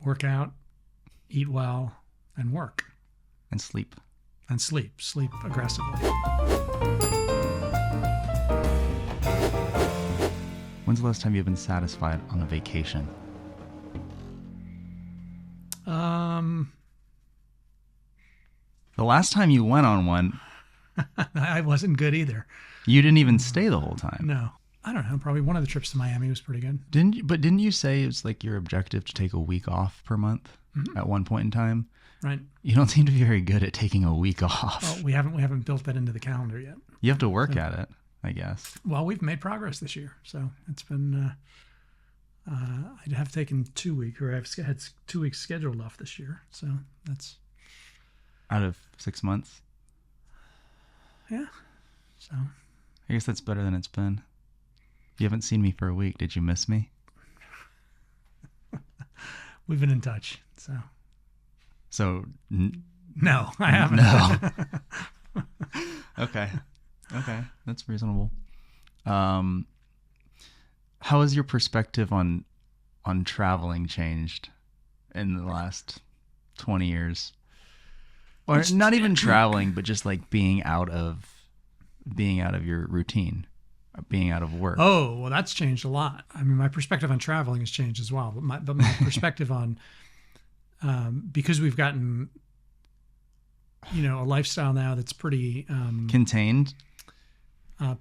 work out, eat well, and work. And sleep. And sleep. Sleep aggressively. When's the last time you've been satisfied on a vacation? The last time you went on one, I wasn't good either. you didn't even stay the whole time. No. I don't know. Probably one of the trips to Miami was pretty good. Didn't you say it's like your objective to take a week off per month at one point in time? Right. You don't seem to be very good at taking a week off. Well, we haven't built that into the calendar yet. You have to work at it, I guess. Well, we've made progress this year, so it's been. I have taken 2 weeks, or I've had 2 weeks scheduled off this year, so that's Out of 6 months? yeah. So I guess that's better than it's been. You haven't seen me for a week. Did you miss me? we've been in touch. So So, no, I haven't. no. Okay. That's reasonable. How has your perspective on traveling changed in the last 20 years? Or not even traveling, but just like being out of your routine, being out of work. Oh, well, that's changed a lot. I mean, my perspective on traveling has changed as well. But my perspective on, because we've gotten, a lifestyle now that's pretty Contained.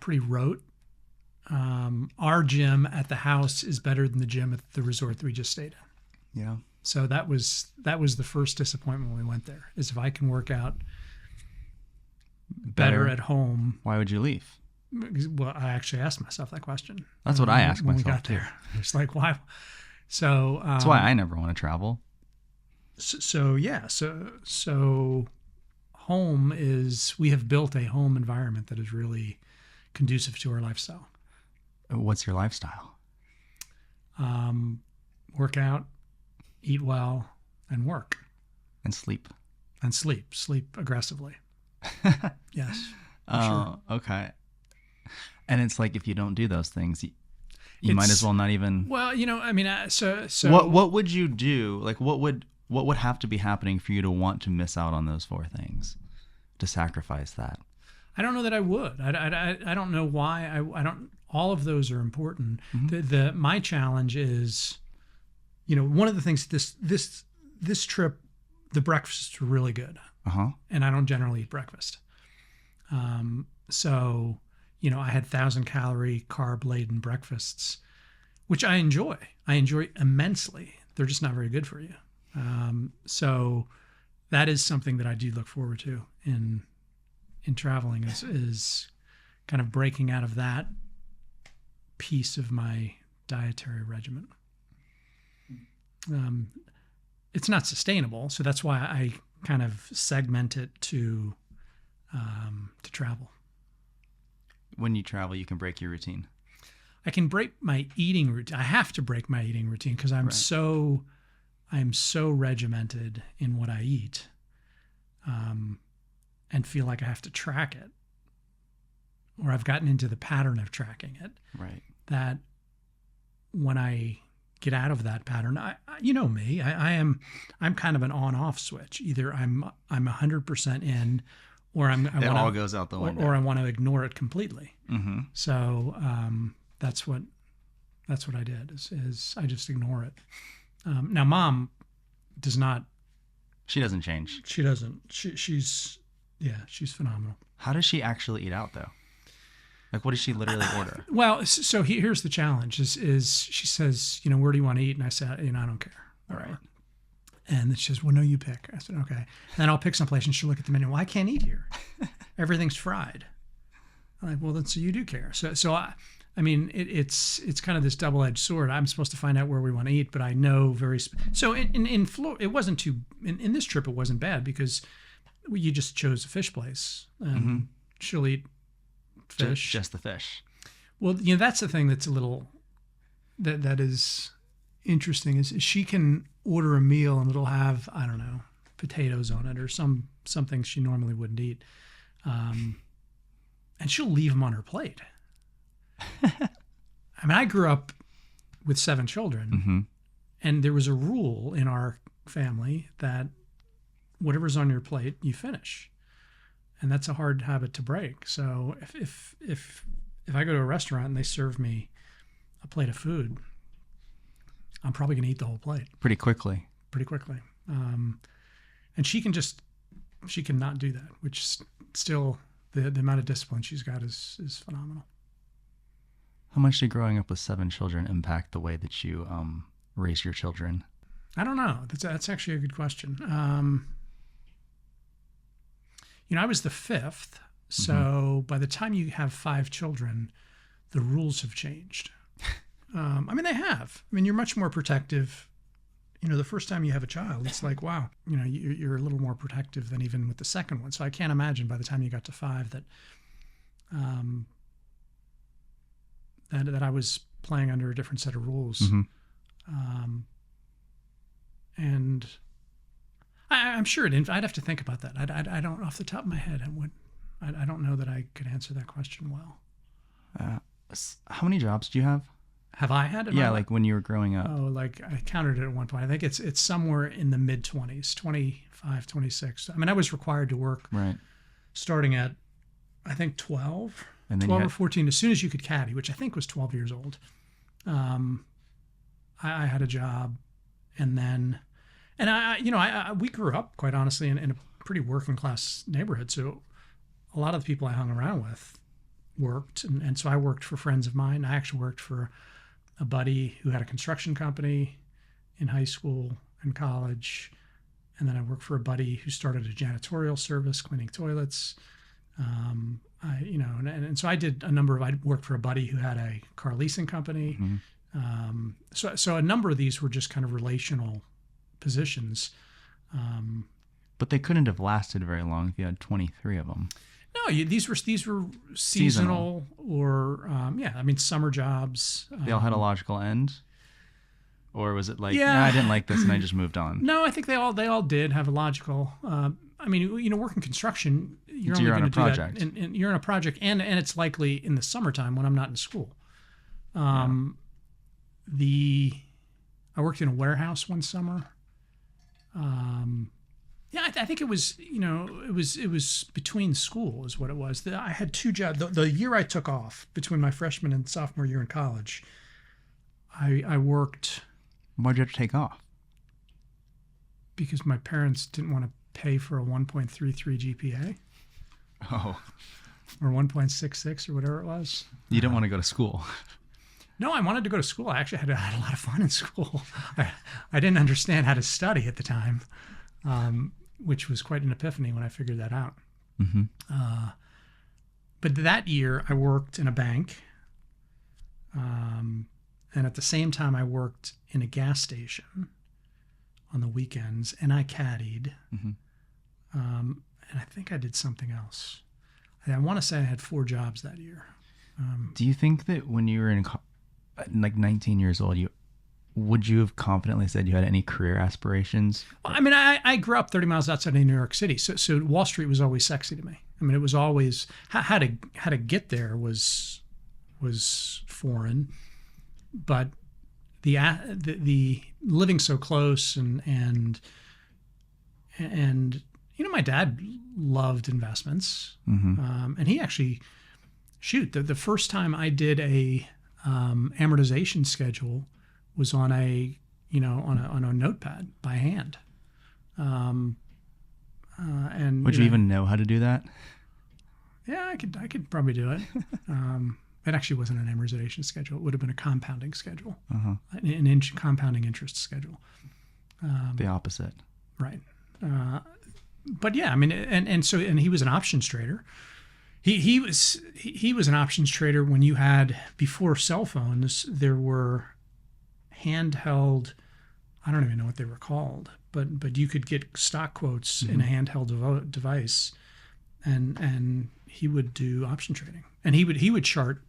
Pretty rote. Our gym at the house is better than the gym at the resort that we just stayed in. Yeah. So that was the first disappointment when we went there. Is if I can work out better at home. Why would you leave? Well, I actually asked myself that question. That's what I asked when myself we got there. It's like, why? So that's why I never want to travel. So home is, we have built a home environment that is really conducive to our lifestyle. What's your lifestyle? Work out, eat well, and work. And sleep. And sleep. Sleep aggressively. Yes. Sure. Okay. And it's like, if you don't do those things, you might as well not even. Well, I mean, so what would you do? Like, what would have to be happening for you to want to miss out on those 4 things, to sacrifice that? I don't know that I would. I don't know why. I don't. All of those are important. Mm-hmm. My challenge is, one of the things this trip, the breakfasts were really good. And I don't generally eat breakfast. So, I had 1,000-calorie carb-laden breakfasts, which I enjoy. I enjoy immensely. They're just not very good for you. So that is something that I do look forward to in traveling is kind of breaking out of that piece of my dietary regimen. It's not sustainable, so that's why I kind of segment it to travel. When you travel, you can break your routine. I can break my eating routine. I have to break my eating routine because I'm so regimented in what I eat, and feel like I have to track it, or I've gotten into the pattern of tracking it. Right. That when I get out of that pattern, me, I'm kind of an on-off switch. Either I'm 100% in, or it all goes out the window, or I want to ignore it completely. Mm-hmm. So that's what I did. Is I just ignore it. Now, Mom does not. She doesn't change. She doesn't. She's phenomenal. How does she actually eat out, though? Like, what does she literally order? Well, so here's the challenge: is she says, where do you want to eat? And I said, I don't care. All right. And then she says, well, no, you pick. I said, okay. And then I'll pick someplace, and she'll look at the menu. Well, I can't eat here. Everything's fried. I'm like, well, then so you do care. So I mean, it's kind of this double-edged sword. I'm supposed to find out where we want to eat, but I know so in Florida, it wasn't in this trip, it wasn't bad because you just chose a fish place. She'll eat fish. Just the fish. Well, that's the thing that's a little, that is interesting is she can order a meal and it'll have, I don't know, potatoes on it or something she normally wouldn't eat. And she'll leave them on her plate. I mean, I grew up with 7 children, And there was a rule in our family that whatever's on your plate, you finish. And that's a hard habit to break. So if I go to a restaurant and they serve me a plate of food, I'm probably going to eat the whole plate Pretty quickly. pretty quickly. And she can not do that, which still the amount of discipline she's got is phenomenal. How much did growing up with 7 children impact the way that you raise your children? I don't know. That's actually a good question. I was the 5th, so by the time you have 5 children, the rules have changed. They have. You're much more protective. The first time you have a child, it's like, wow, you're a little more protective than even with the second one. So I can't imagine by the time you got to 5 that that I was playing under a different set of rules. And I'm sure I'd have to think about that. I don't, off the top of my head, I don't know that I could answer that question well. How many jobs do you have? Have I had it? Yeah, like when you were growing up. Oh, like I counted it at one point. I think it's somewhere in the mid-20s, 25, 26. I was required to work starting at, I think, 12 or 14, as soon as you could caddy, which I think was 12 years old. I had a job, and we grew up, quite honestly, in a pretty working class neighborhood. So a lot of the people I hung around with worked, and so I worked for friends of mine. I actually worked for a buddy who had a construction company in high school and college, and then I worked for a buddy who started a janitorial service, cleaning toilets. So I did a number of. I worked for a buddy who had a car leasing company. So a number of these were just kind of relational positions. But they couldn't have lasted very long if you had 23 of them. No, these were seasonal or summer jobs. They all had a logical end, or was it like, nah, I didn't like this and I just moved on? No, I think they all did have a logical. Working construction, you're only going to do that, and you're on a project, and it's likely in the summertime when I'm not in school. I worked in a warehouse one summer. I think it was, it was between school is what it was. I had 2 jobs. The year I took off between my freshman and sophomore year in college, I worked. Why'd you have to take off? Because my parents didn't want to pay for a 1.33 GPA. Oh. Or 1.66 or whatever it was. You didn't want to go to school. No, I wanted to go to school. I actually had a lot of fun in school. I didn't understand how to study at the time. Which was quite an epiphany when I figured that out. But that year I worked in a bank. And at the same time I worked in a gas station on the weekends, and I caddied. And I think I did something else. I want to say I had 4 jobs that year. Do you think that when you were like 19 years old, would you have confidently said you had any career aspirations? Well, I grew up 30 miles outside of New York City, so Wall Street was always sexy to me. It was always how to get there was foreign, but the living so close and my dad loved investments, and he actually the first time I did a amortization schedule was on a notepad by hand. And would you even know how to do that? Yeah, I could probably do it. It actually wasn't an amortization schedule. It would have been a compounding schedule, an compounding interest schedule. The opposite, right? But yeah, and he was an options trader. He was an options trader when you had, before cell phones, there were handheld, I don't even know what they were called, but you could get stock quotes in a handheld device, and he would do option trading, and he would chart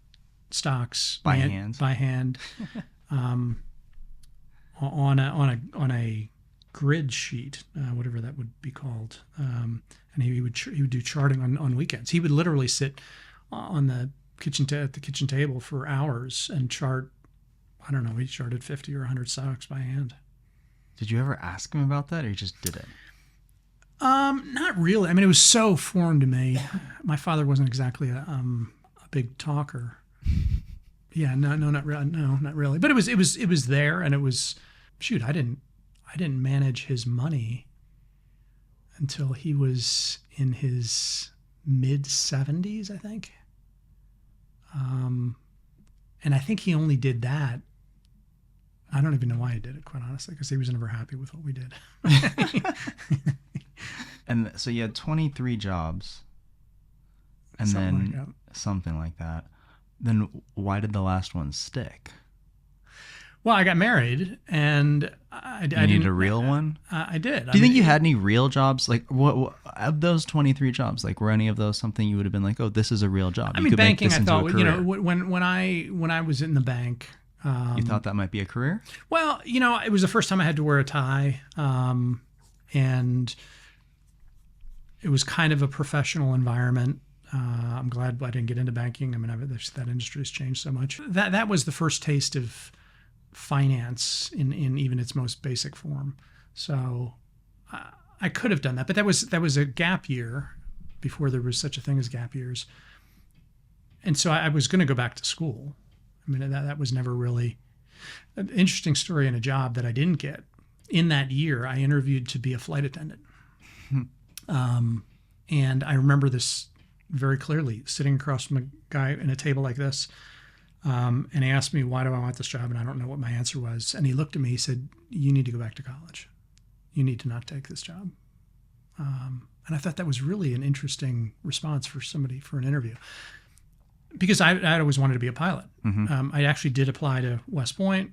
stocks by hand on a grid sheet, whatever that would be called, and he would do charting on weekends. He would literally sit on the kitchen table for hours and chart I don't know, he charted 50 or 100 socks by hand. Did you ever ask him about that, or you just did it? Not really. I mean, it was so foreign to me. My father wasn't exactly a big talker. Yeah, no, not really. No, not really. But it was there, and it was, shoot, I didn't manage his money until he was in his mid 70s, I think. And I think he only did that. I don't even know why he did it, quite honestly, because he was never happy with what we did. And so you had 23 jobs, and something like that. Then why did the last one stick? Well, I got married, and I needed a real one? I did. Do you think you had any real jobs? Like, what of those 23 jobs? Like, were any of those something you would have been like, oh, this is a real job? I mean, banking. I thought, when I was in the bank, you thought that might be a career? Well, it was the first time I had to wear a tie, and it was kind of a professional environment. I'm glad I didn't get into banking. I mean, that industry has changed so much. That was the first taste of finance in even its most basic form. So I could have done that, but that was a gap year before there was such a thing as gap years. And so I was going to go back to school. I mean, that was never really an interesting story in a job that I didn't get. In that year, I interviewed to be a flight attendant. And I remember this very clearly, sitting across from a guy in a table like this. And he asked me, why do I want this job? And I don't know what my answer was. And he looked at me, he said, you need to go back to college. You need to not take this job. And I thought that was really an interesting response for somebody for an interview. Because I'd always wanted to be a pilot. Mm-hmm. I actually did apply to West Point,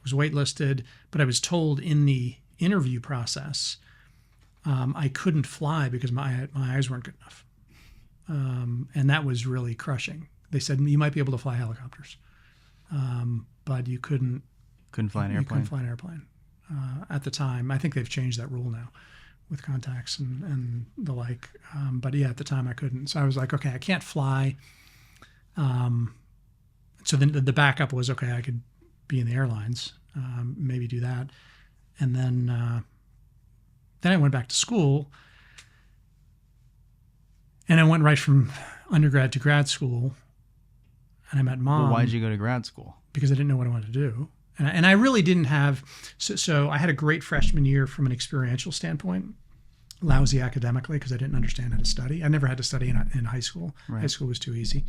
was waitlisted, but I was told in the interview process I couldn't fly because my eyes weren't good enough. And that was really crushing. They said, you might be able to fly helicopters, but you couldn't fly an airplane. You couldn't fly an airplane at the time. I think they've changed that rule now with contacts and the like. But yeah, at the time I couldn't. So I was like, okay, I can't fly. So then the backup was, okay, I could be in the airlines, maybe do that. And then I went back to school, and I went right from undergrad to grad school. And I met Mom. Well, why did you go to grad school? Because I didn't know what I wanted to do. And I really didn't have, so I had a great freshman year from an experiential standpoint, lousy academically because I didn't understand how to study. I never had to study in high school. Right. High school was too easy.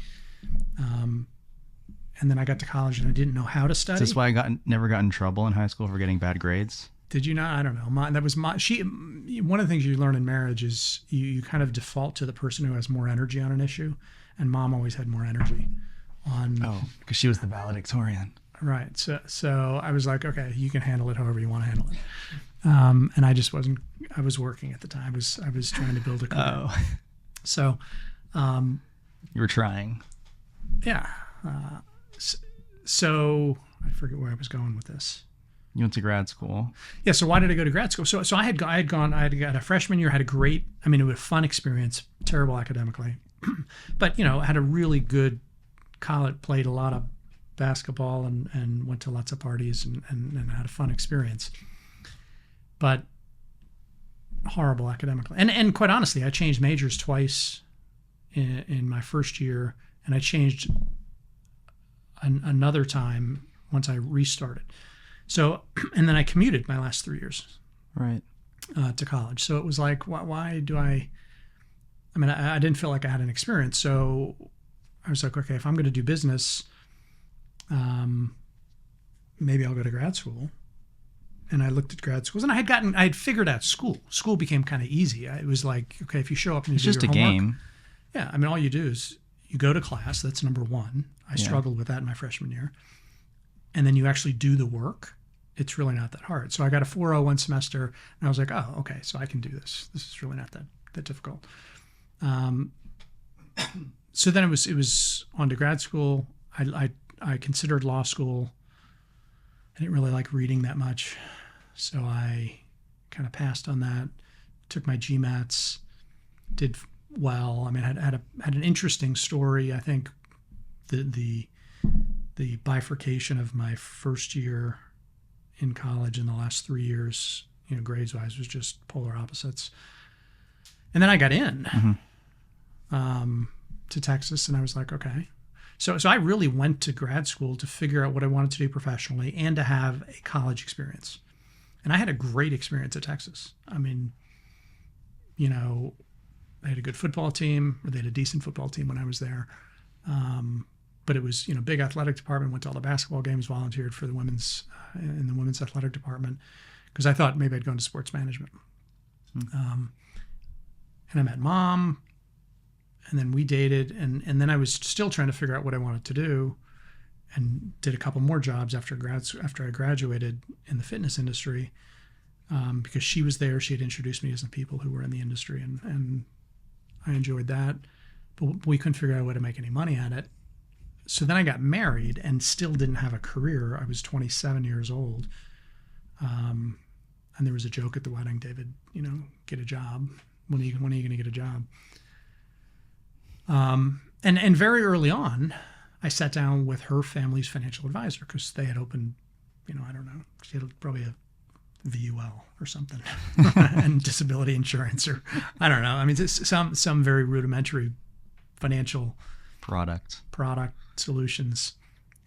And then I got to college and I didn't know how to study. Is this why I never got in trouble in high school for getting bad grades? Did you not? I don't know. One of the things you learn in marriage is you kind of default to the person who has more energy on an issue. And Mom always had more energy on. Oh, because she was the valedictorian. Right. So I was like, okay, you can handle it however you want to handle it. And I just wasn't. I was working at the time. I was trying to build a career. Oh. So. You were trying. Yeah. So I forget where I was going with this. You went to grad school. Yeah. So why did I go to grad school? So I had got a freshman year, had a great. I mean, it was a fun experience. Terrible academically, but had a really good college. Played a lot of basketball and went to lots of parties and had a fun experience. But horrible academically, and quite honestly, I changed majors twice in my first year, and I changed another time once I restarted. So, and then I commuted my last 3 years, right, to college. So it was like, why do I mean, I didn't feel like I had an experience. So I was like, okay, if I'm going to do business, maybe I'll go to grad school. And I looked at grad schools, and I had figured out school. School became kind of easy. It was like, okay, if you show up and you do your homework. It's just a game. Yeah, I mean, all you do is you go to class. That's number one. I struggled with that in my freshman year. And then you actually do the work. It's really not that hard. So I got a 4.01 semester, and I was like, oh, okay, so I can do this. This is really not that difficult. So then it was on to grad school. I considered law school. I didn't really like reading that much, so I kind of passed on that. Took my GMATs, did well. I mean, had an interesting story. I think the the bifurcation of my first year in college and the last 3 years, grades wise, was just polar opposites. And then I got in to Texas, and I was like, okay. So I really went to grad school to figure out what I wanted to do professionally and to have a college experience. And I had a great experience at Texas. I mean, they had a good football team, or they had a decent football team when I was there. But it was, big athletic department, went to all the basketball games, volunteered for the women's, in the women's athletic department, because I thought maybe I'd go into sports management. And I met Mom, and then we dated, and then I was still trying to figure out what I wanted to do, and did a couple more jobs after I graduated in the fitness industry, because she was there. She had introduced me to some people who were in the industry, and I enjoyed that, but we couldn't figure out a way to make any money at it. So then I got married and still didn't have a career. I was 27 years old. And there was a joke at the wedding, David, get a job. When are you going to get a job? And very early on, I sat down with her family's financial advisor, because they had opened, I don't know, she had probably a VUL or something and disability insurance, or I don't know. I mean, some very rudimentary financial product solutions.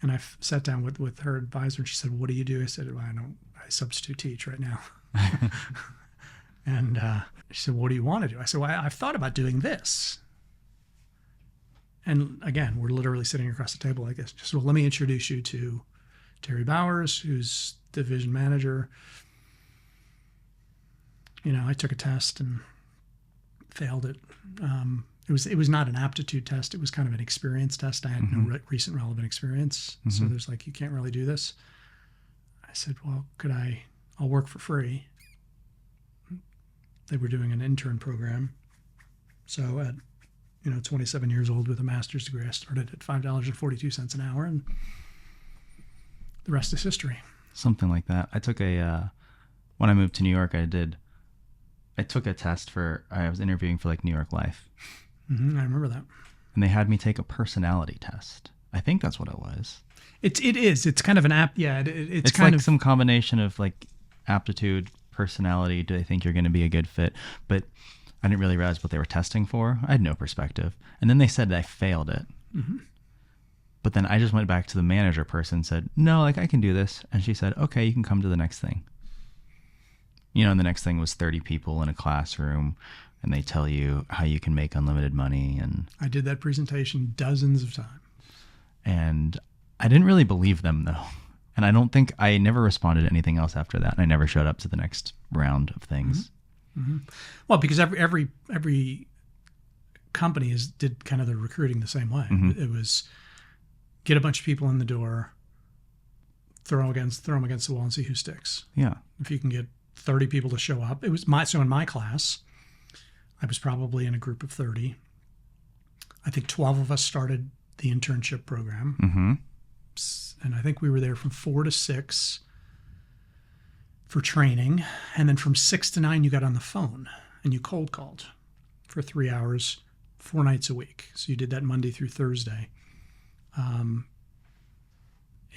And I sat down with her advisor, and she said, "What do you do?" I said, "Well, I substitute teach right now." And she said, "What do you want to do?" I said, "Well, I've thought about doing this." And again, we're literally sitting across the table like this. Just, well, let me introduce you to Terry Bowers, who's division manager. I took a test and failed it. It was not an aptitude test. It was kind of an experience test. I had no recent relevant experience. So there's like, you can't really do this. I said, well, I'll work for free. They were doing an intern program. So at 27 years old with a master's degree, I started at $5.42 an hour, and the rest is history. Something like that. I took when I moved to New York, I took a test I was interviewing for like New York Life. I remember that. And they had me take a personality test. I think that's what it was. It is. It's kind of an app. Yeah. It's kind like of some combination of like aptitude, personality. Do they think you're going to be a good fit? But I didn't really realize what they were testing for. I had no perspective. And then they said that I failed it. But then I just went back to the manager person and said, no, like I can do this. And she said, okay, you can come to the next thing. And the next thing was 30 people in a classroom, and they tell you how you can make unlimited money. And I did that presentation dozens of times. And I didn't really believe them, though. And I never responded to anything else after that. And I never showed up to the next round of things. Well, because every company did kind of the recruiting the same way. It was get a bunch of people in the door, throw them against the wall and see who sticks. Yeah. If you can get 30 people to show up. So in my class, I was probably in a group of 30. I think 12 of us started the internship program. And I think we were there from 4 to 6 for training. And then from 6 to 9, you got on the phone and you cold called for 3 hours, 4 nights a week. So you did that Monday through Thursday.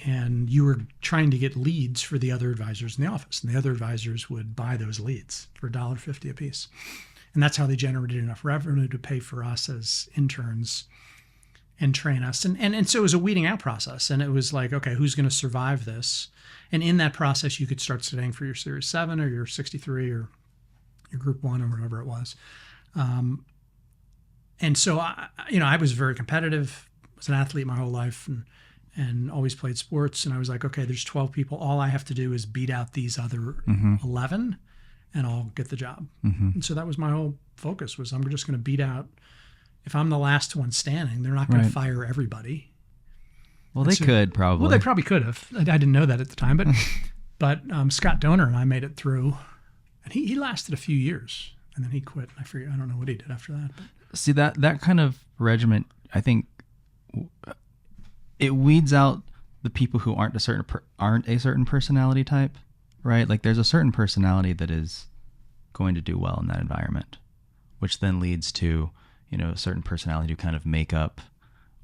And you were trying to get leads for the other advisors in the office. And the other advisors would buy those leads for $1.50 a piece. And that's how they generated enough revenue to pay for us as interns and train us. And so it was a weeding out process. And it was like, okay, who's going to survive this? And in that process, you could start studying for your Series 7 or your 63 or your Group 1 or whatever it was. And so, I was very competitive. I was an athlete my whole life and always played sports. And I was like, okay, there's 12 people. All I have to do is beat out these other 11 and I'll get the job. And so that was my whole focus was I'm just going to beat out. If I'm the last one standing, they're not going to fire everybody. Well, they could probably. Well, they probably could have. I didn't know that at the time, but Scott Donor and I made it through, and he lasted a few years, and then he quit. I don't know what he did after that. But. See, that kind of regiment, I think, it weeds out the people who aren't a certain personality type, right? Like there's a certain personality that is going to do well in that environment, which then leads to a certain personality to kind of make up,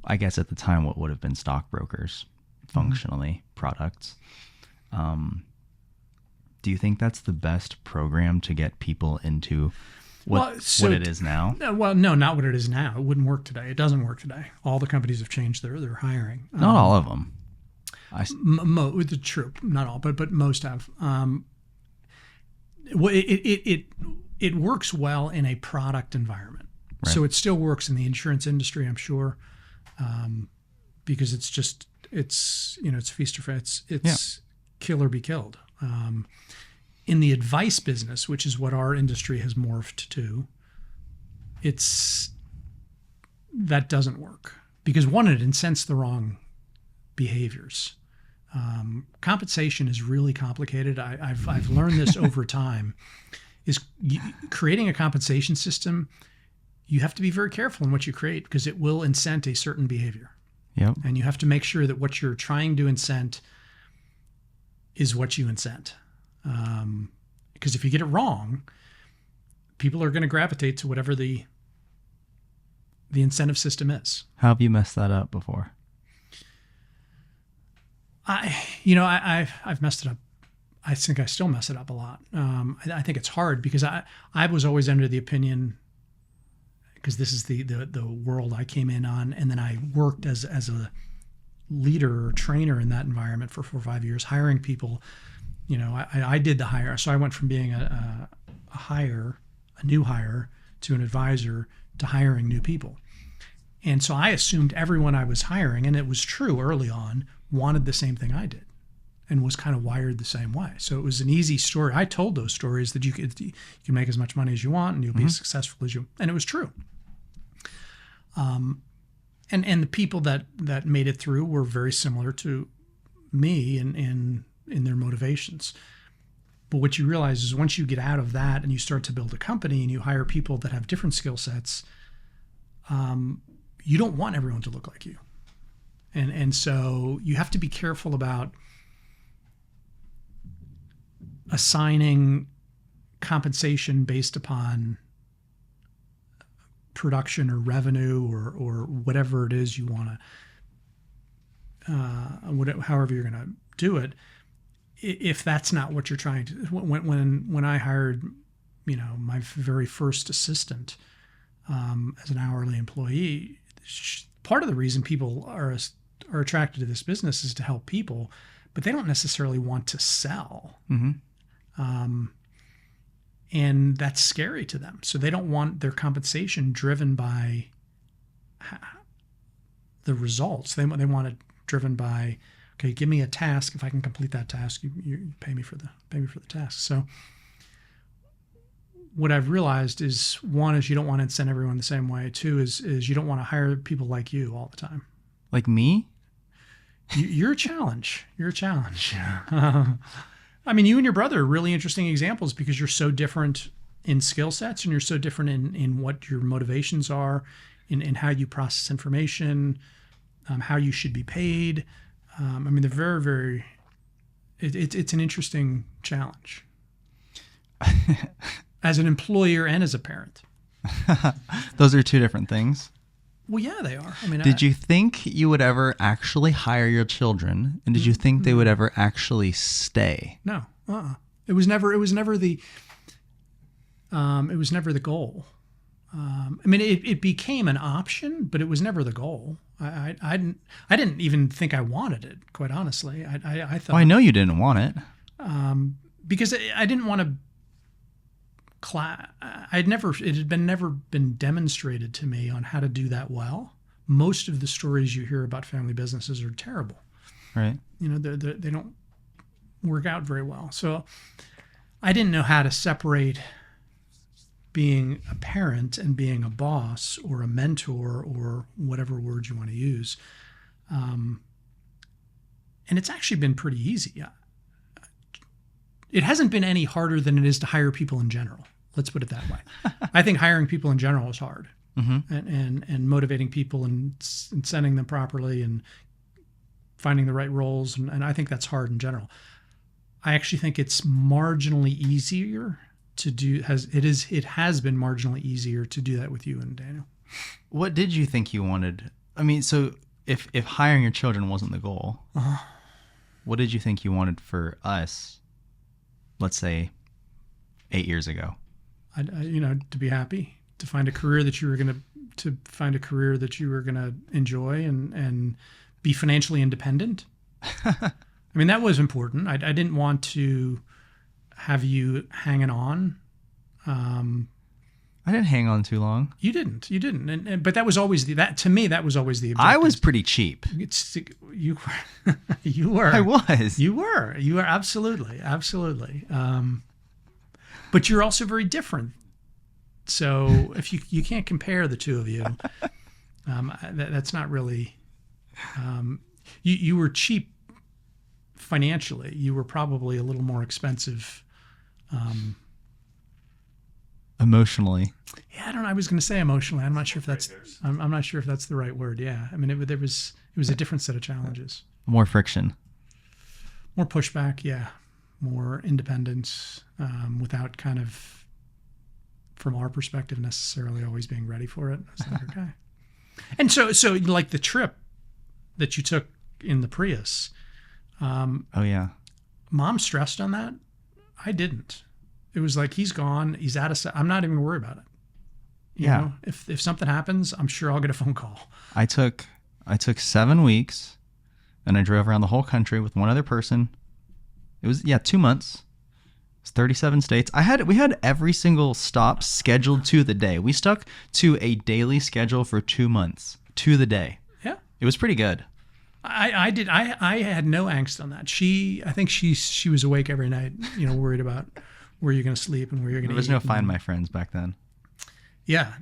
I guess at the time, what would have been stockbrokers functionally products. Do you think that's the best program to get people into what it is now? Well, no, not what it is now. It wouldn't work today. It doesn't work today. All the companies have changed their hiring. Not all of them. True, not all, but most have. It works well in a product environment. Right. So it still works in the insurance industry, I'm sure, because it's feast or fast. It's kill or be killed. In the advice business, which is what our industry has morphed to, that doesn't work because one, it incents the wrong behaviors. Compensation is really complicated. I've learned this over time. Creating a compensation system, you have to be very careful in what you create because it will incent a certain behavior. Yep. And you have to make sure that what you're trying to incent is what you incent. Because if you get it wrong, people are going to gravitate to whatever the incentive system is. How have you messed that up before? I've messed it up. I think I still mess it up a lot. I think it's hard because I was always under the opinion, because this is the world I came in on, and then I worked as a leader or trainer in that environment for 4 or 5 years, hiring people. I did the hire. So I went from being a new hire, to an advisor, to hiring new people. And so I assumed everyone I was hiring, and it was true early on, wanted the same thing I did and was kind of wired the same way. So it was an easy story. I told those stories that you can make as much money as you want and you'll be as successful as you, and it was true. And the people that made it through were very similar to me in their motivations. But what you realize is once you get out of that and you start to build a company and you hire people that have different skill sets, you don't want everyone to look like you. And so you have to be careful about assigning compensation based upon production or revenue or whatever it is you want to, however you're going to do it. If that's not what you're trying to, when I hired, my very first assistant as an hourly employee, part of the reason people are attracted to this business is to help people, but they don't necessarily want to sell. And that's scary to them. So they don't want their compensation driven by the results. They want it driven by, okay, give me a task. If I can complete that task, you pay me for the task. So what I've realized is, one is you don't want to incent everyone the same way. Two is you don't want to hire people like you all the time. Like me? You're a challenge. You're a challenge. I mean, you and your brother are really interesting examples because you're so different in skill sets and you're so different in what your motivations are, in how you process information, how you should be paid. I mean, they're very, very, it's an interesting challenge as an employer and as a parent. Those are two different things. Well, yeah, they are. I mean, did you think you would ever actually hire your children, and did you think they would ever actually stay? No, It was never the goal. I mean, it became an option, but it was never the goal. I didn't even think I wanted it, quite honestly. I thought. Well, I know you didn't want it. Because I didn't want to. It had never been demonstrated to me on how to do that well. Most of the stories you hear about family businesses are terrible. Right. They don't work out very well. So I didn't know how to separate being a parent and being a boss or a mentor or whatever words you want to use. And it's actually been pretty easy. It hasn't been any harder than it is to hire people in general. Let's put it that way. I think hiring people in general is hard, and motivating people and sending them properly and finding the right roles. And I think that's hard in general. I actually think it's marginally easier to do. It has been marginally easier to do that with you and Daniel. What did you think you wanted? I mean, so if hiring your children wasn't the goal, what did you think you wanted for us, let's say 8 years ago? To be happy, to find a career that you were going to enjoy and be financially independent. I mean, that was important. I didn't want to have you hanging on. I didn't hang on too long. You didn't. But that was always to me, that was always the objective. I was pretty cheap. You were. I was. You were absolutely. But you're also very different. So if you can't compare the two of you, that's not really, you were cheap financially. You were probably a little more expensive. Emotionally. Yeah, I don't know. I was going to say emotionally. I'm not sure if that's. I'm not sure if that's the right word. Yeah, I mean, it was a different set of challenges. More friction. More pushback. Yeah, more independence without kind of, from our perspective, necessarily always being ready for it. I was like, okay. And so like the trip that you took in the Prius. Oh yeah. Mom stressed on that. I didn't. It was like, he's gone. He's out of. I'm not even gonna worry about it. You know, if something happens, I'm sure I'll get a phone call. I took 7 weeks, and I drove around the whole country with one other person. It was 2 months. It's 37 states. We had every single stop scheduled to the day. We stuck to a daily schedule for 2 months to the day. Yeah, it was pretty good. I did. I had no angst on that. I think she was awake every night. Worried about where you're going to sleep and where you're going to eat. There was no Find My Friends back then. Yeah.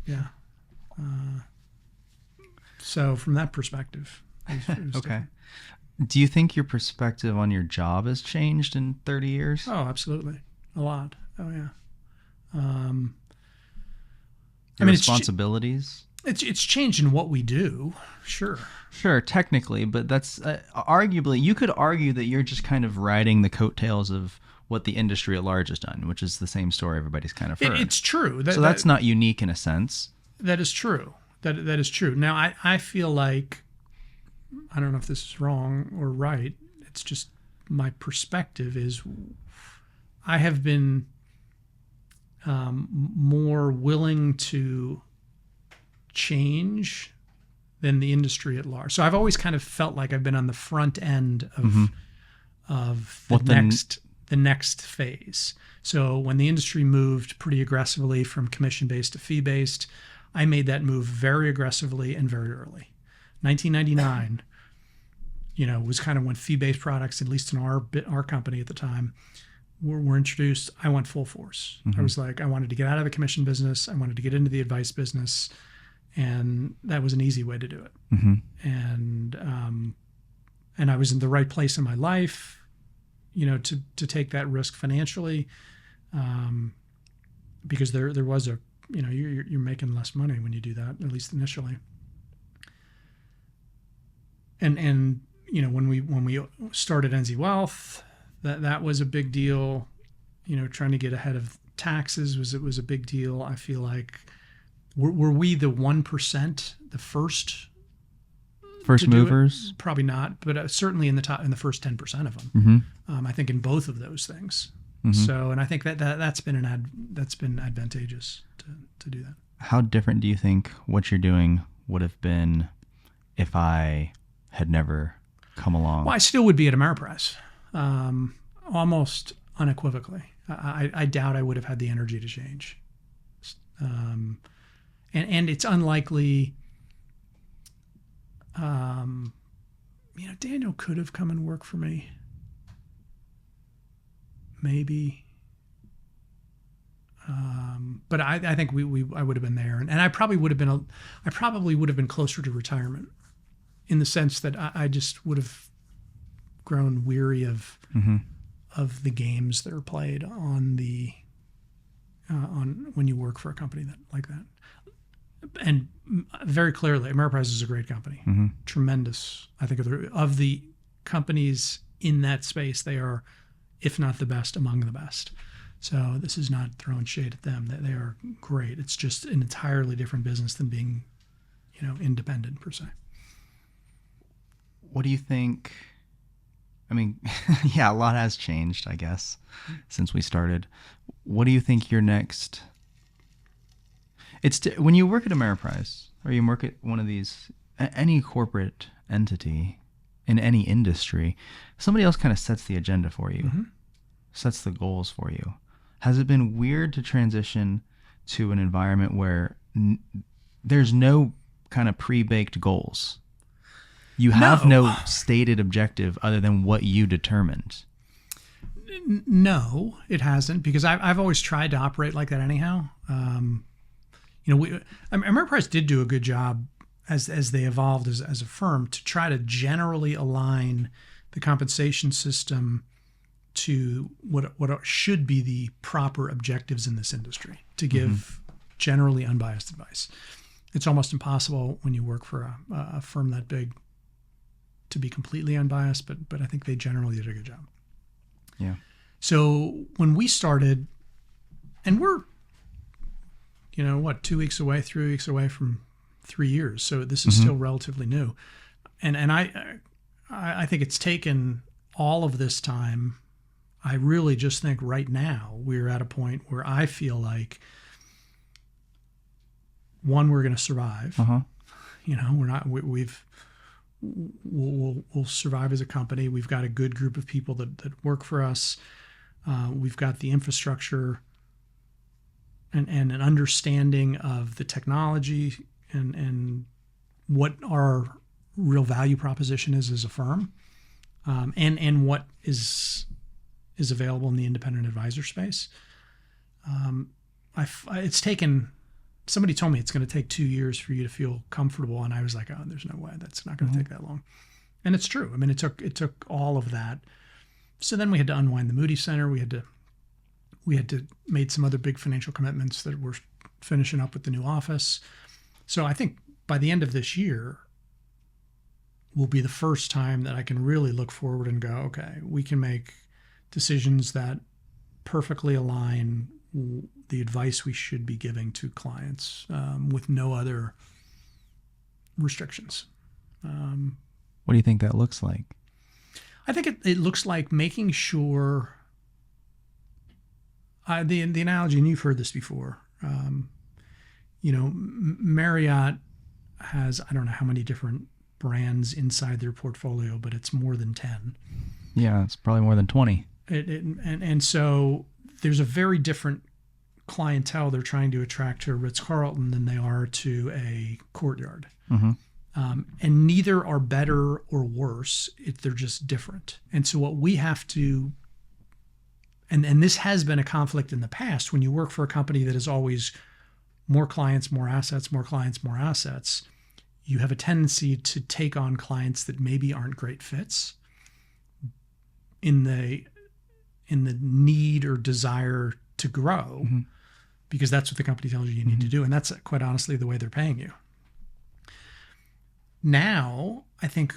Yeah. So from that perspective, it was okay. Different. Do you think your perspective on your job has changed in 30 years? Oh, absolutely. A lot. Oh, yeah. Responsibilities? It's changed in what we do. Sure, technically, but that's arguably, you could argue that you're just kind of riding the coattails of what the industry at large has done, which is the same story everybody's kind of heard. It's true. So that's not unique in a sense. That is true. That is true. Now, I feel like, I don't know if this is wrong or right. It's just my perspective is I have been more willing to change than the industry at large. So I've always kind of felt like I've been on the front end of the next phase. So when the industry moved pretty aggressively from commission-based to fee-based, I made that move very aggressively and very early. 1999, was kind of when fee-based products, at least in our company at the time, were introduced. I went full force. I was like, I wanted to get out of the commission business. I wanted to get into the advice business. And that was an easy way to do it. And I was in the right place in my life, to take that risk financially, because there was you're making less money when you do that, at least initially. And when we started NZ Wealth, that was a big deal. Trying to get ahead of taxes was a big deal. I feel like. Were we the 1%, the first movers? Probably not, but certainly in the first 10% of them. I think in both of those things. So, and I think that's been advantageous to do that. How different do you think what you're doing would have been if I had never come along? Well, I still would be at Ameriprise, almost unequivocally. I doubt I would have had the energy to change. And it's unlikely, Daniel could have come and worked for me. Maybe. But I think I would have been there. And I probably would have been closer to retirement, in the sense that I just would have grown weary of the games that are played on when you work for a company like that. And very clearly, Ameriprise is a great company, tremendous. I think of the companies in that space, they are, if not the best, among the best. So this is not throwing shade at them. They are great. It's just an entirely different business than being, independent per se. What do you think? I mean, yeah, a lot has changed, I guess, since we started. What do you think your next? When you work at Ameriprise or you work at one of these, any corporate entity in any industry, somebody else kind of sets the agenda for you, sets the goals for you. Has it been weird to transition to an environment where there's no kind of pre-baked goals? You have no stated objective other than what you determined. No, it hasn't, because I've always tried to operate like that anyhow. Ameriprise did do a good job as they evolved as a firm to try to generally align the compensation system to what should be the proper objectives in this industry, to give generally unbiased advice. It's almost impossible when you work for a firm that big to be completely unbiased, but I think they generally did a good job. Yeah. So when we started, and we're, 2 weeks away, 3 weeks away from 3 years. So this is still relatively new. And I think it's taken all of this time. I really just think right now we're at a point where I feel like, one, we're going to survive. We'll survive as a company. We've got a good group of people that work for us. We've got the infrastructure and an understanding of the technology and what our real value proposition is as a firm, and what is available in the independent advisor space. It's taken. Somebody told me it's going to take 2 years for you to feel comfortable, and I was like, "Oh, there's no way. That's not going to take that long." And it's true. I mean, it took all of that. So then we had to unwind the Moody Center. We had to made some other big financial commitments that we're finishing up with the new office. So I think by the end of this year will be the first time that I can really look forward and go, okay, we can make decisions that perfectly align the advice we should be giving to clients, with no other restrictions. What do you think that looks like? I think it looks like making sure, the analogy, and you've heard this before, Marriott has, I don't know how many different brands inside their portfolio, but it's more than 10. Yeah, it's probably more than 20. And so there's a very different clientele they're trying to attract to a Ritz-Carlton than they are to a Courtyard. And neither are better or worse. They're just different. And so what we have to, and this has been a conflict in the past, when you work for a company that is always more clients, more assets, more clients, more assets, you have a tendency to take on clients that maybe aren't great fits in the need or desire to grow, because that's what the company tells you need to do. And that's quite honestly the way they're paying you. Now, I think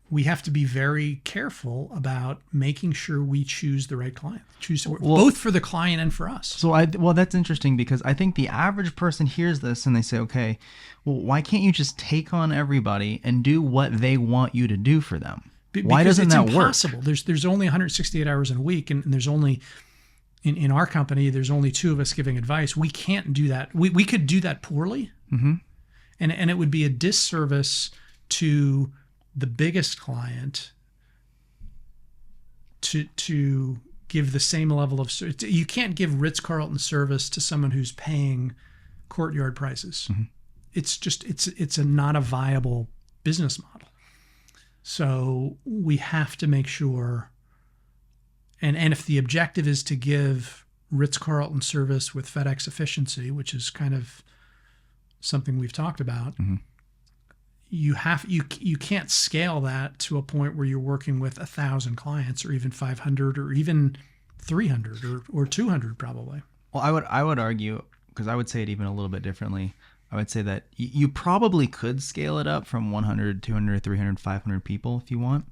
we have to be very careful about making sure we choose the right client, both for the client and for us. So that's interesting, because I think the average person hears this and they say, okay, well, why can't you just take on everybody and do what they want you to do for them? Why doesn't that work? It's impossible. There's only 168 hours in a week, and there's only, in our company, there's only 2 of us giving advice. We can't do that. We could do that poorly, and it would be a disservice to the biggest client to give the same level of service. You can't give Ritz-Carlton service to someone who's paying Courtyard prices. It's just it's not a viable business model. So we have to make sure, and if the objective is to give Ritz-Carlton service with FedEx efficiency, which is kind of something we've talked about, you can't scale that to a point where you're working with 1,000 clients, or even 500, or even 300, or 200 probably. Well, I would argue, because I would say it even a little bit differently. I would say that you probably could scale it up from 100, 200, 300, 500 people if you want,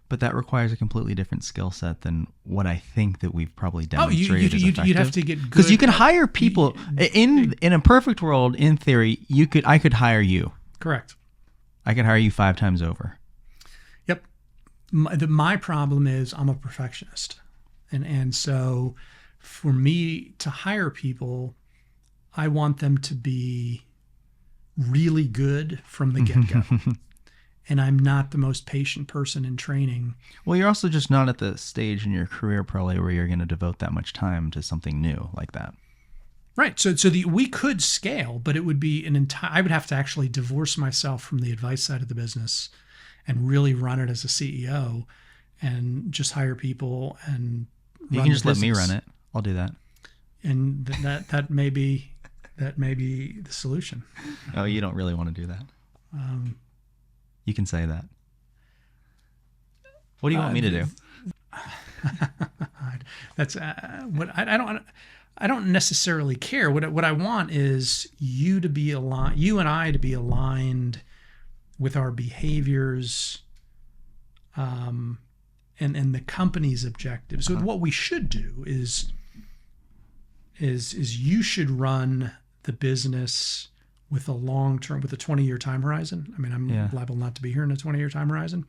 but that requires a completely different skill set than what I think that we've probably demonstrated is effective. You'd have to get good. Because you can hire people in a perfect world. In theory, I could hire you Correct. I could hire you 5 times over. Yep. My problem is I'm a perfectionist. And so for me to hire people, I want them to be really good from the get-go. And I'm not the most patient person in training. Well, you're also just not at the stage in your career probably where you're going to devote that much time to something new like that. Right. So we could scale, but it would be I would have to actually divorce myself from the advice side of the business and really run it as a CEO and just hire people and you can just let me run it. I'll do that. And that may be the solution. Oh, you don't really want to do that. You can say that. What do you want me to do? That's what I don't necessarily care. What I want is you to be aligned, you and I to be aligned with our behaviors, and the company's objectives. So what we should do is you should run the business with a long-term, with a 20-year time horizon. I mean, I'm liable not to be here in a 20-year time horizon.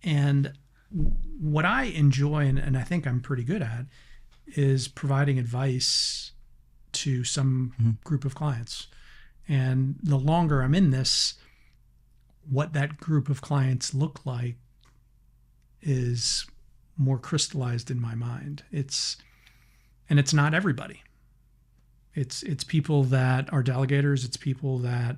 And what I enjoy, and I think I'm pretty good at, is providing advice to some group of clients. And the longer I'm in this, what that group of clients look like is more crystallized in my mind. It's not everybody. It's people that are delegators. It's people that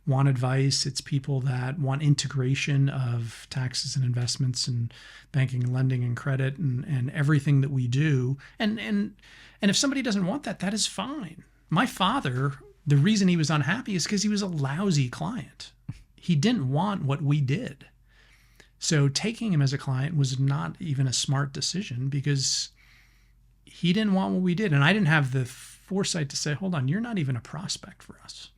want advice. It's people that want integration of taxes and investments and banking and lending and credit and everything that we do. And if somebody doesn't want that, that is fine. My father, the reason he was unhappy is because he was a lousy client. He didn't want what we did. So taking him as a client was not even a smart decision because he didn't want what we did. And I didn't have the foresight to say, hold on, you're not even a prospect for us.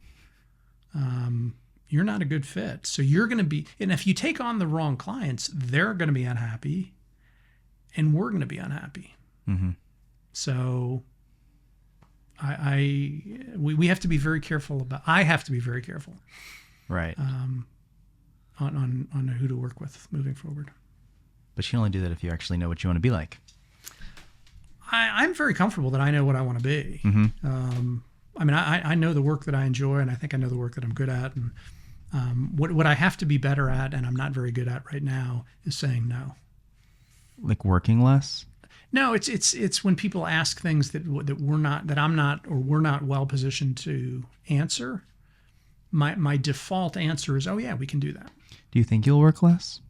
You're not a good fit. So you're going to be, and if you take on the wrong clients, they're going to be unhappy and we're going to be unhappy. Mm-hmm. So we have to be very careful I have to be very careful. Right. On who to work with moving forward. But you only do that if you actually know what you want to be like. I'm very comfortable that I know what I want to be. Mm-hmm. I mean, I know the work that I enjoy, and I think I know the work that I'm good at. And what I have to be better at, and I'm not very good at right now, is saying no. Like working less? No, it's when people ask things that I'm not or we're not well positioned to answer. My default answer is, oh yeah, we can do that. Do you think you'll work less?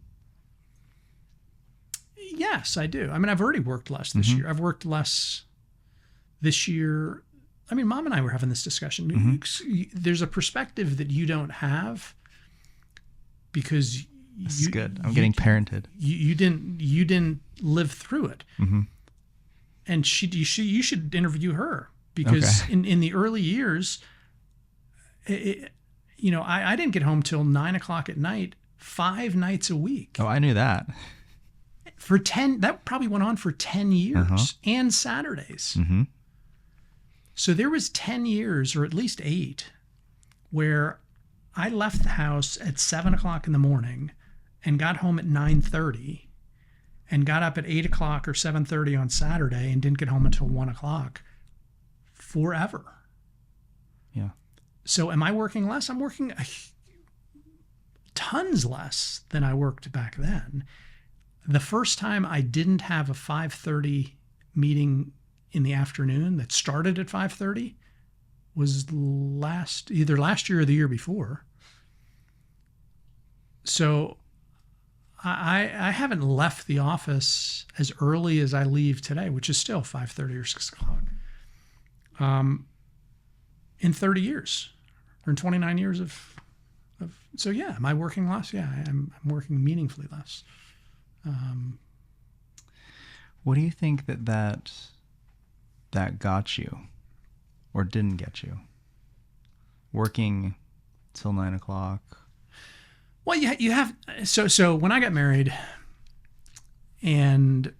Yes, I do. I mean, I've already worked less this year. I've worked less this year. I mean, Mom and I were having this discussion. There's a perspective that you don't have because this is good. I'm getting parented. You didn't live through it. Mm-hmm. And you should interview her because in the early years, I didn't get home till 9:00 at night, 5 nights a week. Oh, I knew that. That probably went on for 10 years and Saturdays. Mm-hmm. So there was 10 years or at least 8 where I left the house at 7:00 in the morning and got home at 9:30 and got up at 8:00 or 7:30 on Saturday and didn't get home until 1:00 forever. Yeah. So am I working less? I'm working tons less than I worked back then. The first time I didn't have a 5:30 meeting in the afternoon that started at 5:30 was either last year or the year before. So I haven't left the office as early as I leave today, which is still 5:30 or 6:00. In 30 years or in 29 years of so yeah, am I working less? Yeah, I'm working meaningfully less. What do you think that got you or didn't get you? Working till 9:00. Well, you have so when I got married, and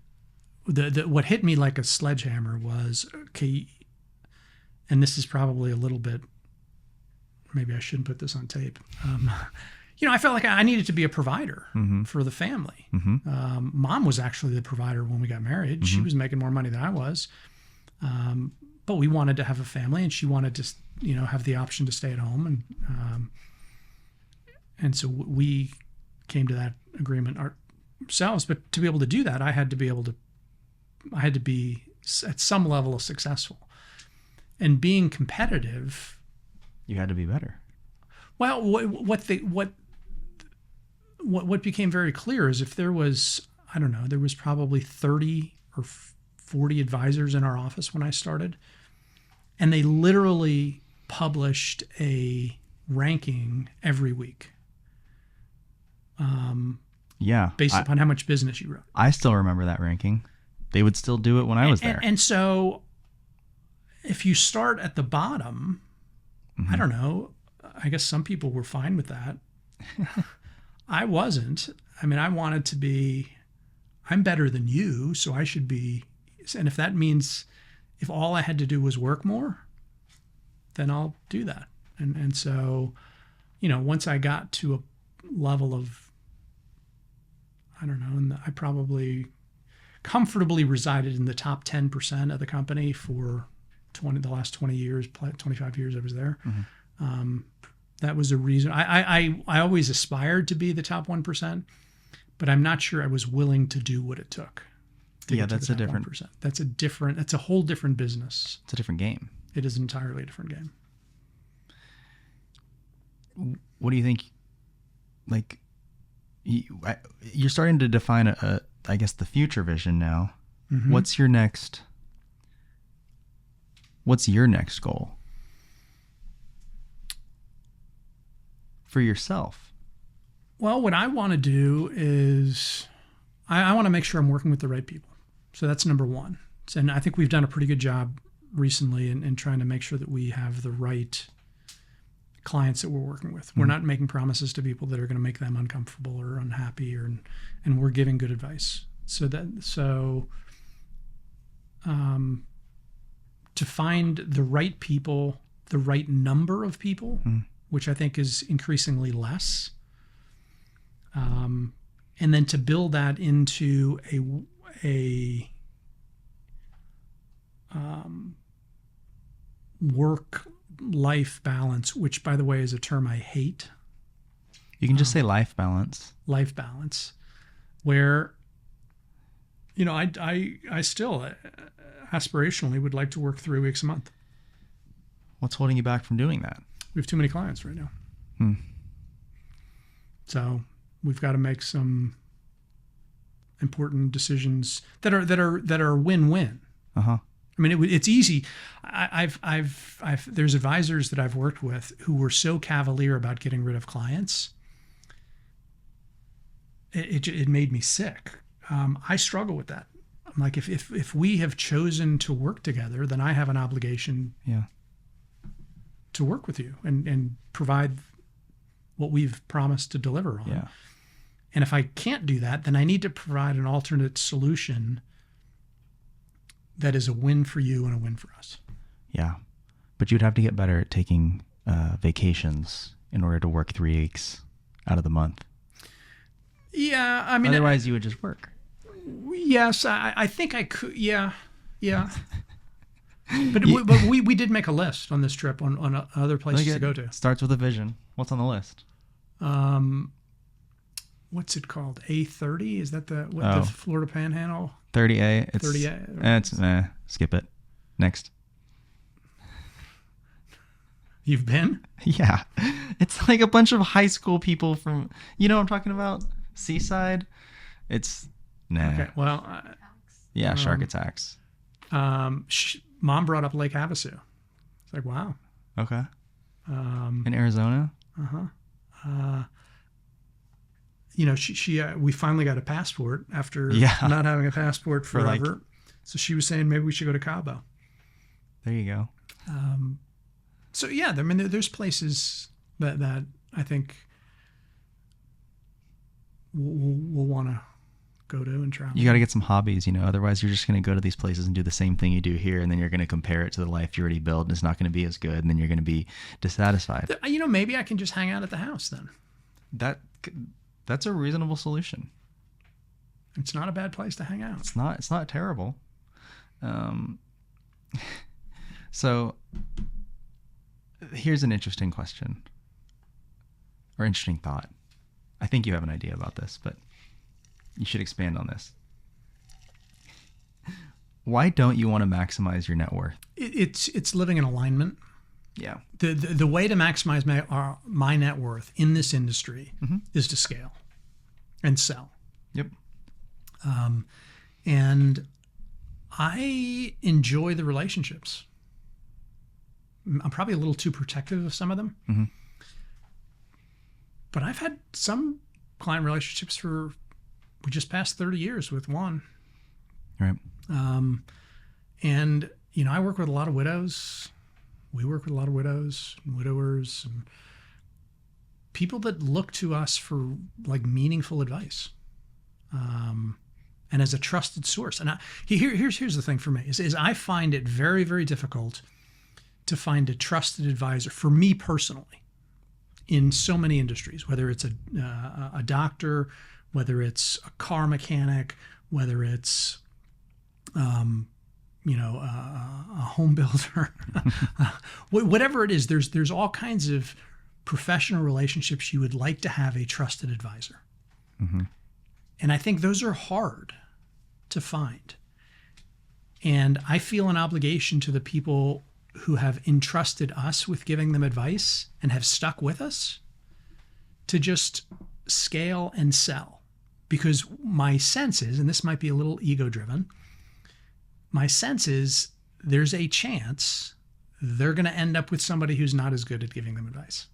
what hit me like a sledgehammer was, okay, and this is probably a little bit maybe I shouldn't put this on tape. I felt like I needed to be a provider for the family. Mom was actually the provider when we got married. She was making more money than I was. But we wanted to have a family, and she wanted to, have the option to stay at home. And so we came to that agreement ourselves. But to be able to do that, I had to be at some level successful. And being competitive, you had to be better. Well, what became very clear is if there was, there was probably 30 or 40 advisors in our office when I started, and they literally published a ranking every week. Based upon how much business you wrote. I still remember that ranking. They would still do it when I was there. And so if you start at the bottom, I don't know, I guess some people were fine with that. I wasn't. I mean, I wanted to be, I'm better than you, so I should be. And if that means, if all I had to do was work more, then I'll do that. And so, once I got to a level of, and I probably comfortably resided in the top 10% of the company for the last 20 years, 25 years I was there. That was a reason. I always aspired to be the top 1%, but I'm not sure I was willing to do what it took. That's a different 1%. That's a whole different business. It's a different game. It is an entirely different game. What do you think? Like, you're starting to define I guess the future vision now. What's your next goal for yourself? Well, what I want to do is I want to make sure I'm working with the right people. So that's number one. And I think we've done a pretty good job recently in trying to make sure that we have the right clients that we're working with. We're not making promises to people that are going to make them uncomfortable or unhappy, and we're giving good advice. To find the right people, the right number of people, which I think is increasingly less, and then to build that into a work-life balance, which, by the way, is a term I hate. You can just say life balance. Life balance, where, I still aspirationally would like to work 3 weeks a month. What's holding you back from doing that? We have too many clients right now. So we've got to make some important decisions that are win-win. I mean, it's easy. There's advisors that I've worked with who were so cavalier about getting rid of clients. It made me sick. I struggle with that. I'm like, if we have chosen to work together, then I have an obligation to work with you and provide what we've promised to deliver on. Yeah. And if I can't do that, then I need to provide an alternate solution that is a win for you and a win for us. Yeah. But you'd have to get better at taking vacations in order to work 3 weeks out of the month. Yeah. I mean, otherwise you would just work. Yes. I think I could. Yeah. But we did make a list on this trip on other places to go to. Starts with a vision. What's on the list? What's it called? A30? Is that the Florida Panhandle? 30A. 30A. Skip it. Next. You've been? Yeah. It's like a bunch of high school people from, what I'm talking about? Seaside. It's, nah. Okay, well. Shark attacks. Mom brought up Lake Havasu. It's like, wow. Okay. In Arizona? We finally got a passport after not having a passport forever. So she was saying maybe we should go to Cabo. There you go. So yeah, I mean, there's places that I think we'll want to go to and travel. You got to get some hobbies, otherwise you're just going to go to these places and do the same thing you do here. And then you're going to compare it to the life you already built and it's not going to be as good. And then you're going to be dissatisfied. Maybe I can just hang out at the house then. That's a reasonable solution. It's not a bad place to hang out. It's not terrible. So here's an interesting question or interesting thought. I think you have an idea about this, but you should expand on this. Why don't you want to maximize your net worth? It's living in alignment. Yeah. The way to maximize my net worth in this industry is to scale and sell. Yep. And I enjoy the relationships. I'm probably a little too protective of some of them. Mm-hmm. But I've had some client relationships we just passed 30 years with one. Right. And, I work with a lot of widows. We work with a lot of widows and widowers and people that look to us for like meaningful advice. And as a trusted source. And here's the thing for me is I find it very, very difficult to find a trusted advisor for me personally in so many industries, whether it's a doctor, whether it's a car mechanic, whether it's a home builder, whatever it is, there's all kinds of professional relationships you would like to have a trusted advisor. Mm-hmm. And I think those are hard to find. And I feel an obligation to the people who have entrusted us with giving them advice and have stuck with us to just scale and sell. Because my sense is, and this might be a little ego-driven, my sense is there's a chance they're going to end up with somebody who's not as good at giving them advice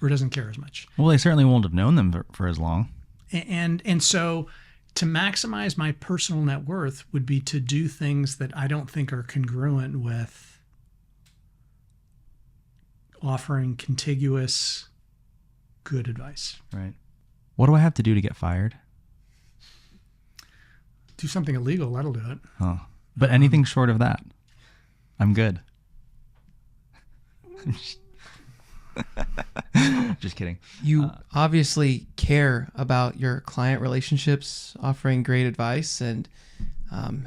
or doesn't care as much. Well, they certainly won't have known them for as long. And so to maximize my personal net worth would be to do things that I don't think are congruent with offering contiguous, good advice. Right. What do I have to do to get fired? Do something illegal, that'll do it. Oh, but anything short of that, I'm good. Just kidding. You obviously care about your client relationships, offering great advice, and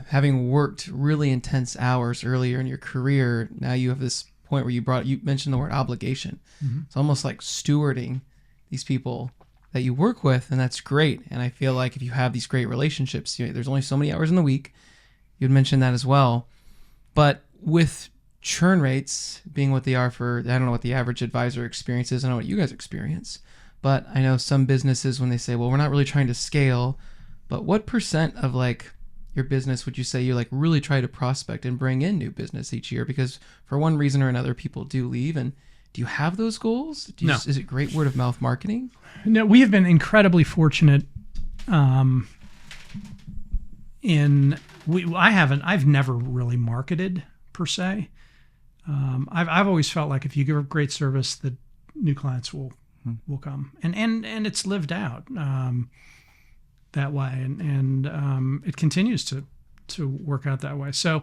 having worked really intense hours earlier in your career, now you have this point where you mentioned the word obligation. Mm-hmm. It's almost like stewarding these people that you work with, and that's great. And I feel like if you have these great relationships, there's only so many hours in the week. You'd mentioned that as well. But with churn rates being what they are for, I don't know what the average advisor experience is. I don't know what you guys experience. But I know some businesses, when they say, well, we're not really trying to scale, but what % of like your business would you say you like really try to prospect and bring in new business each year? Because for one reason or another, people do leave. And do you have those goals? No. Is it great word of mouth marketing? No, we have been incredibly fortunate. I've never really marketed per se. I've always felt like if you give a great service, the new clients will come, and it's lived out that way, and it continues to work out that way. So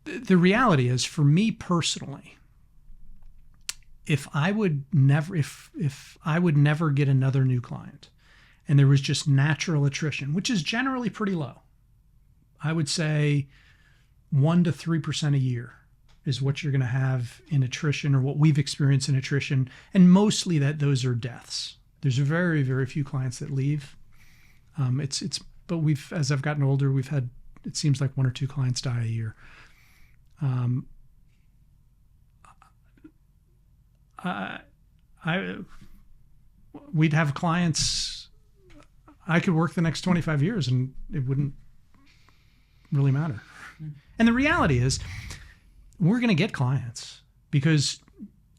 the reality is, for me personally, if I would never get another new client, and there was just natural attrition, which is generally pretty low, I would say 1 to 3% a year is what you're going to have in attrition, or what we've experienced in attrition, and mostly those are deaths. There's very, very few clients that leave. But as I've gotten older, we've had, it seems like 1 or 2 clients die a year. We'd have clients, I could work the next 25 years and it wouldn't really matter. And the reality is, we're going to get clients because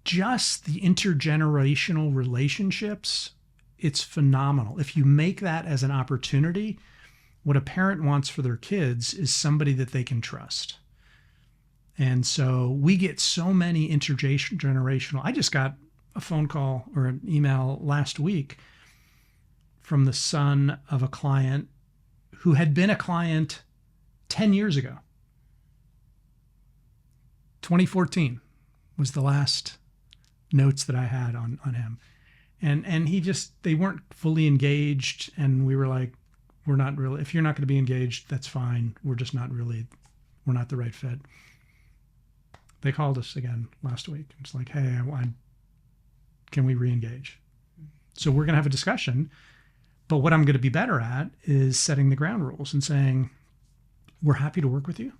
just the intergenerational relationships, it's phenomenal. If you make that as an opportunity, what a parent wants for their kids is somebody that they can trust. And so we get so many intergenerational. I just got a phone call or an email last week from the son of a client who had been a client 10 years ago. 2014 was the last notes that I had on him. And they weren't fully engaged. And we were like, we're not really, if you're not going to be engaged, that's fine. We're not the right fit. They called us again last week. It's like, hey, can we re-engage? So we're going to have a discussion. But what I'm going to be better at is setting the ground rules and saying, we're happy to work with you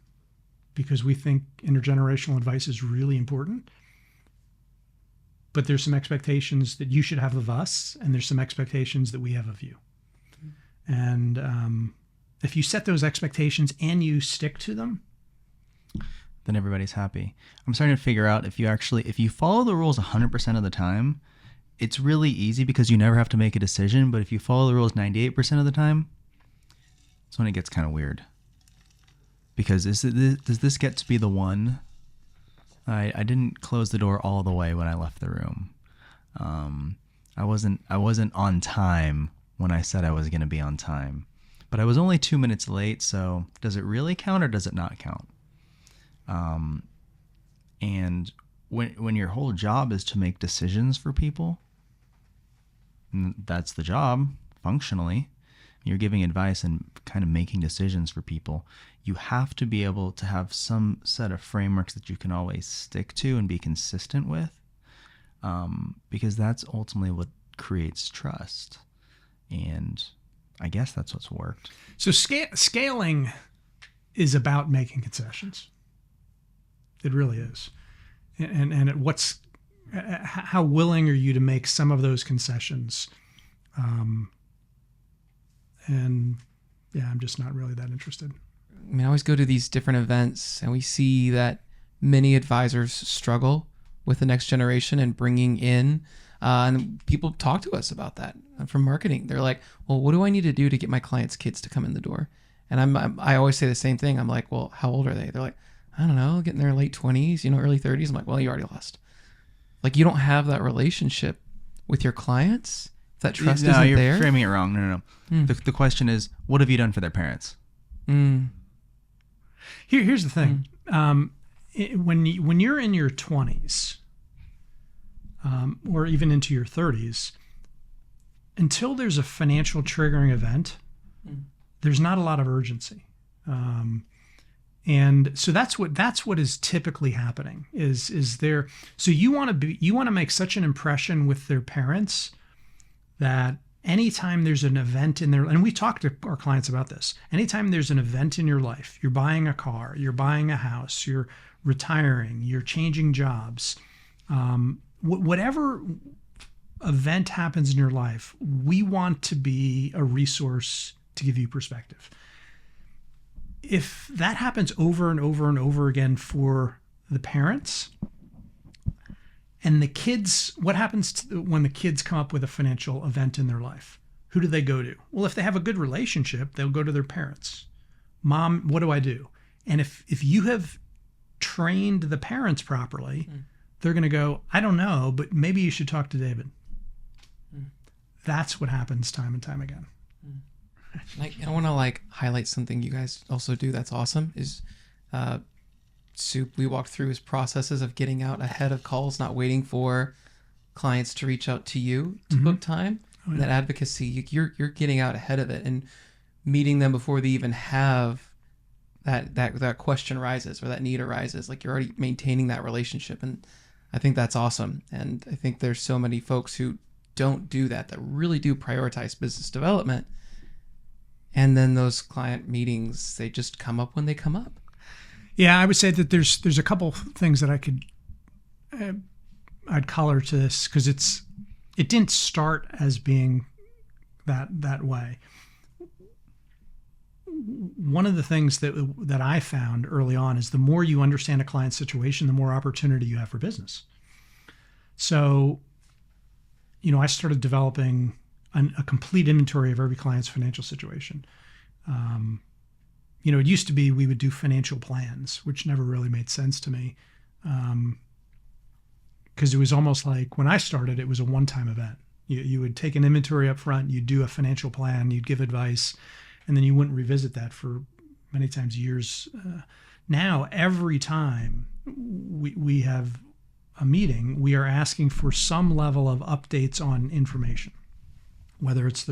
because we think intergenerational advice is really important. But there's some expectations that you should have of us, and there's some expectations that we have of you. And if you set those expectations and you stick to them, then everybody's happy. I'm starting to figure out if you follow the rules 100% of the time, it's really easy because you never have to make a decision. But if you follow the rules 98% of the time, that's when it gets kind of weird. Because does this get to be the one? I didn't close the door all the way when I left the room. I wasn't on time when I said I was going to be on time, but I was only 2 minutes late. So does it really count or does it not count? And when your whole job is to make decisions for people, and that's the job functionally, you're giving advice and kind of making decisions for people, you have to be able to have some set of frameworks that you can always stick to and be consistent with, because that's ultimately what creates trust. And I guess that's what's worked. So scaling is about making concessions. It really is. And how willing are you to make some of those concessions? And yeah, I'm just not really that interested. I mean, I always go to these different events and we see that many advisors struggle with the next generation and bringing in, and people talk to us about that from marketing. They're like, well, what do I need to do to get my clients' kids to come in the door? And I always say the same thing. I'm like, well, how old are they? They're like, I don't know, getting their late 20s, early 30s. I'm like, well, you already lost. Like, you don't have that relationship with your clients. If that trust isn't you're there. Framing it wrong. No. The question is, what have you done for their parents? Here's the thing. When you're in your 20s, or even into your 30s, until there's a financial triggering event, there's not a lot of urgency. And so that's what is typically happening is there. So you want to make such an impression with their parents that anytime there's an event in their, and we talk to our clients about this, anytime there's an event in your life, you're buying a car, you're buying a house, you're retiring, you're changing jobs, whatever event happens in your life, we want to be a resource to give you perspective. If that happens over and over and over again for the parents and the kids, what happens when the kids come up with a financial event in their life? Who do they go to? Well, if they have a good relationship, they'll go to their parents. Mom, what do I do? And if you have trained the parents properly, they're going to go, I don't know, but maybe you should talk to David. That's what happens time and time again. I want to highlight something you guys also do that's awesome is Soup. We walked through his processes of getting out ahead of calls, not waiting for clients to reach out to you to book time. Oh, yeah. That advocacy, you're getting out ahead of it and meeting them before they even have that question rises or that need arises. Like, you're already maintaining that relationship, and I think that's awesome. And I think there's so many folks who don't do that really do prioritize business development. And then those client meetings, they just come up when they come up. Yeah, I would say that there's a couple things that I'd color to this, because it didn't start as being that way. One of the things that I found early on is the more you understand a client's situation, the more opportunity you have for business. So, I started developing a complete inventory of every client's financial situation. It used to be we would do financial plans, which never really made sense to me, because it was almost like when I started, it was a one-time event. You would take an inventory up front, you'd do a financial plan, you'd give advice, and then you wouldn't revisit that for many times years. Now, every time we have a meeting, we are asking for some level of updates on information, whether it's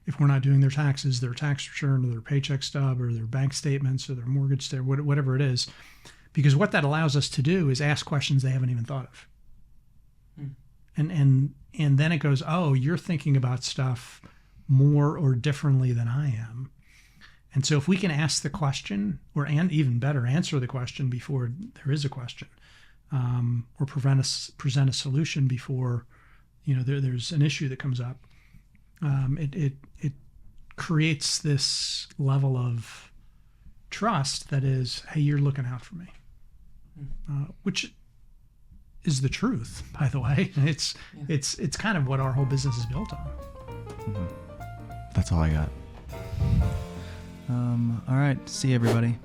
if we're not doing their taxes, their tax return, or their paycheck stub, or their bank statements, or their mortgage statement, whatever it is, because what that allows us to do is ask questions they haven't even thought of. And then it goes, oh, you're thinking about stuff more or differently than I am. And so if we can ask the question, and even better, answer the question before there is a question, or present a solution before there's an issue that comes up, it creates this level of trust that is, hey, you're looking out for me, which is the truth, by the way. It's kind of what our whole business is built on. That's all I got. All right. See you, everybody.